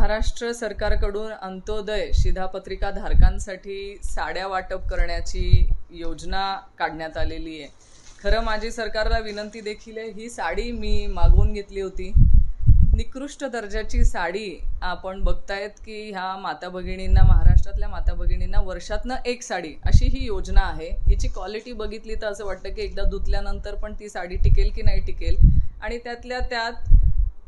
महाराष्ट्र सरकारकडून अंत्योदय शिधापत्रिका धारकांसाठी साड्या वाटप करण्याची योजना काढण्यात आलेली आहे। खरं माझी सरकारला विनंती देखील आहे, ही साडी मी मागवून घेतली होती। निकृष्ट दर्जाची साडी आपण बघतायत की ह्या माता भगिनींना, महाराष्ट्रातल्या माता भगिनींना वर्षातनं एक साडी अशी ही योजना आहे। हिची क्वालिटी बघितली तर असं वाटतं की एकदा धुतल्यानंतर पण ती साडी टिकेल की नाही टिकेल, आणि त्यातल्या त्यात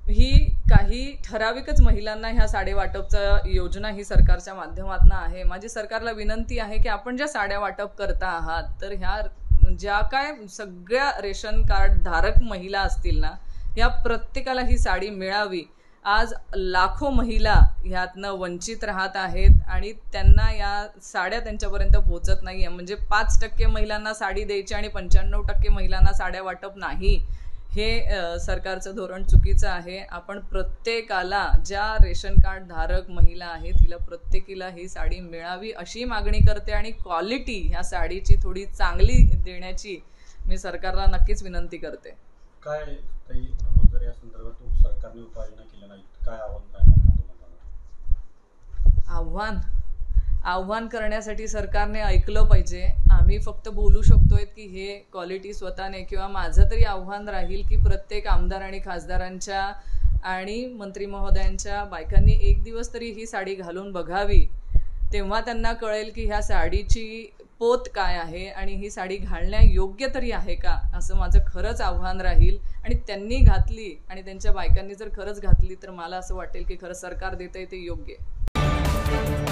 ही काही ठराविकच महिलांना ह्या साडी वाटपचा योजना ही सरकारच्या माध्यमातून आहे। माझी सरकारला विनंती आहे की आपण ज्या साड्या वाटप करता आहात तर ह्या ज्या काय सगळ्या रेशन कार्ड धारक महिला असतील ना, या प्रत्येकाला ही साडी मिळावी। आज लाखो महिला ह्यातनं वंचित राहत आहेत आणि त्यांना या साड्या त्यांच्यापर्यंत पोहोचत नाहीये। म्हणजे 5% महिलांना साडी द्यायची आणि 95% महिलांना साड्या वाटप नाही, हे सरकारचं धोरण चुकीचं आहे। आपण प्रत्येकाला, ज्या रेशन कार्ड धारक महिला आहेत तिला प्रत्येकीला ही साडी मिळावी अशी मागणी करते, आणि क्वालिटी ह्या साडीची थोडी चांगली देण्याची मी सरकारला नक्कीच विनंती करते। काय ताई, जर या संदर्भात सरकारने उपाययोजना केल्या नाहीत, काय आव्हान राहणार आहे? आव्हान करण्यासाठी सरकारने ऐकलं पाहिजे। आम्ही फक्त बोलू शकतोय की हे क्वालिटी स्वतःने, किंवा माझं तरी आव्हान राहील की प्रत्येक आमदार आणि खासदारांच्या आणि मंत्री महोदयांच्या बायकांनी एक दिवस तरी ही साडी घालून बघावी, तेव्हा त्यांना कळेल की ह्या साडीची पोत काय आहे आणि ही साडी घालण्या योग्य तरी आहे का, असं माझं खरंच आव्हान राहील। आणि त्यांनी घातली आणि त्यांच्या बायकांनी जर खरंच घातली तर मला असं वाटेल की खरं सरकार देतंय ते योग्य आहे।